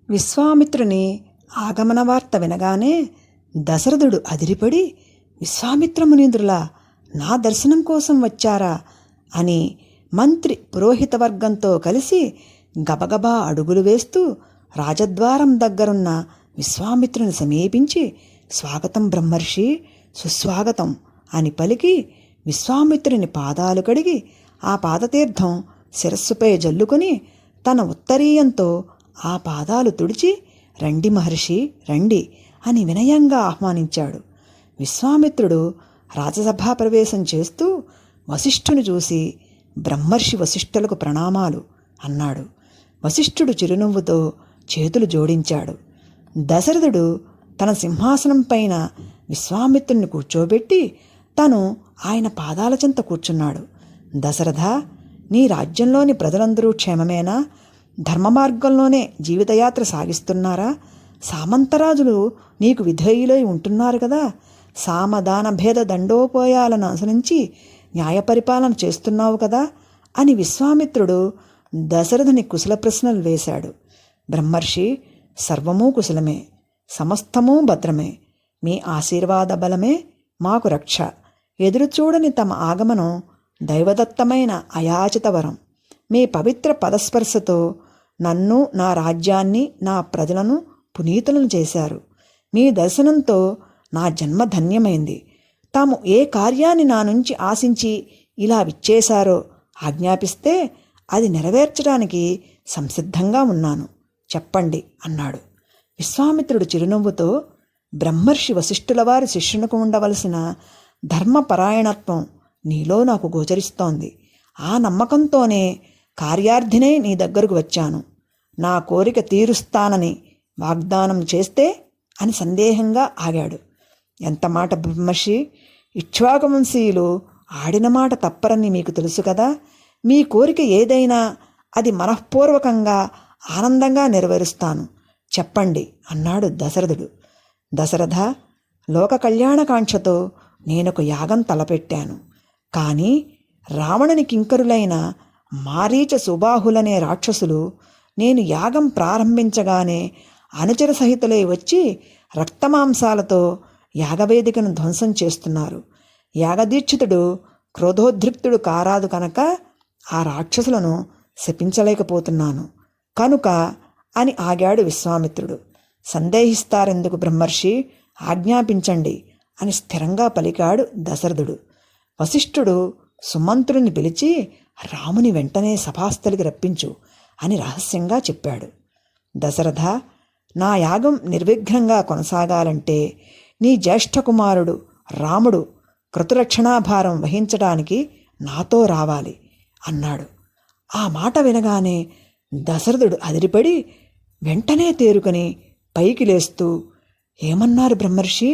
విశ్వామిత్రుని ఆగమన వార్త వినగానే దశరథుడు అదిరిపడి, విశ్వామిత్ర మునీంద్రులా నా దర్శనం కోసం వచ్చారా అని మంత్రి పురోహితవర్గంతో కలిసి గబగబా అడుగులు వేస్తూ రాజద్వారం దగ్గరున్న విశ్వామిత్రుని సమీపించి, స్వాగతం బ్రహ్మర్షి, సుస్వాగతం అని పలికి విశ్వామిత్రుని పాదాలు కడిగి ఆ పాదతీర్థం శిరస్సుపై జల్లుకొని తన ఉత్తరీయంతో ఆ పాదాలు తుడిచి, రండి మహర్షి రండి అని వినయంగా ఆహ్వానించాడు. విశ్వామిత్రుడు రాజసభా ప్రవేశం చేస్తూ వశిష్ఠుని చూసి, బ్రహ్మర్షి వశిష్ఠులకు ప్రణామాలు అన్నాడు. వశిష్ఠుడు చిరునవ్వుతో చేతులు జోడించాడు. దశరథుడు తన సింహాసనం పైన విశ్వామిత్రుని కూర్చోబెట్టి తను ఆయన పాదాల చెంత కూర్చున్నాడు. దశరథ, నీ రాజ్యంలోని ప్రజలందరూ క్షేమమేనా? ధర్మ మార్గంలోనే జీవితయాత్ర సాగిస్తున్నారా? సామంతరాజులు నీకు విధేయులై ఉంటున్నారు కదా? సామదాన భేద దండోపాయాలను అనుసరించి న్యాయ పరిపాలన చేస్తున్నావు కదా అని విశ్వామిత్రుడు దశరథుని కుశల ప్రశ్నలు వేశాడు. బ్రహ్మర్షి, సర్వమూ కుశలమే, సమస్తమూ భద్రమే. మీ ఆశీర్వాద బలమే మాకు రక్ష. ఎదురుచూడని తమ ఆగమనం దైవదత్తమైన అయాచిత వరం. మీ పవిత్ర పదస్పర్శతో నన్ను, నా రాజ్యాన్ని, నా ప్రజలను పునీతులను చేశారు. మీ దర్శనంతో నా జన్మ ధన్యమైంది. తాము ఏ కార్యాన్ని నా నుంచి ఆశించి ఇలా విచ్చేశారో ఆజ్ఞాపిస్తే అది నెరవేర్చడానికి సంసిద్ధంగా ఉన్నాను, చెప్పండి అన్నాడు. విశ్వామిత్రుడు చిరునవ్వుతో, బ్రహ్మర్షి వశిష్ఠుల వారి శిష్యునికి ఉండవలసిన ధర్మపరాయణత్వం నీలో నాకు గోచరిస్తోంది. ఆ నమ్మకంతోనే కార్యార్థినై నీ దగ్గరకు వచ్చాను. నా కోరిక తీరుస్తానని వాగ్దానం చేస్తే అని సందేహంగా ఆగాడు. ఎంత మాట బ్రహ్మర్షి! ఇక్ష్వాకువంశీయులు ఆడిన మాట తప్పరని మీకు తెలుసు కదా. మీ కోరిక ఏదైనా అది మనఃపూర్వకంగా ఆనందంగా నెరవేరుస్తాను, చెప్పండి అన్నాడు దశరథుడు. దశరథ, లోక కళ్యాణకాంక్షతో నేనొక యాగం తలపెట్టాను. కానీ రావణుని కింకరులైన మారీచ సుబాహులనే రాక్షసులు నేను యాగం ప్రారంభించగానే అనుచర సహితులై వచ్చి రక్తమాంసాలతో యాగవేదికను ధ్వంసం చేస్తున్నారు. యాగదీక్షితుడు క్రోధోద్రిక్తుడు కారాదు కనుక ఆ రాక్షసులను శపించలేకపోతున్నాను కనుక అని ఆగాడు విశ్వామిత్రుడు. సందేహిస్తారెందుకు బ్రహ్మర్షి, ఆజ్ఞాపించండి అని స్థిరంగా పలికాడు దశరథుడు. వశిష్ఠుడు సుమంత్రుని పిలిచి, రాముని వెంటనే సభాస్థలికి రప్పించు అని రహస్యంగా చెప్పాడు. దశరథ, నా యాగం నిర్విఘ్నంగా కొనసాగాలంటే నీ జ్యేష్ఠ కుమారుడు రాముడు కృతరక్షణాభారం వహించడానికి నాతో రావాలి అన్నాడు. ఆ మాట వినగానే దశరథుడు అదిరిపడి వెంటనే తేరుకొని పైకి లేస్తూ, ఏమన్నారు బ్రహ్మర్షి?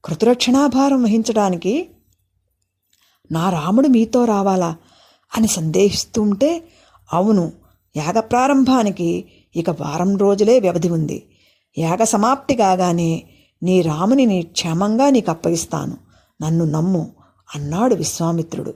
కృతరక్షణాభారం వహించడానికి నా రాముడు మీతో రావాలా అని సందేహిస్తుంటే, అవును, యాగ ప్రారంభానికి ఇక వారం రోజులే వ్యవధి ఉంది. యాగ సమాప్తి కాగానే నీ రాముని క్షేమంగా నీకు అప్పగిస్తాను, నన్ను నమ్ము అన్నాడు విశ్వామిత్రుడు.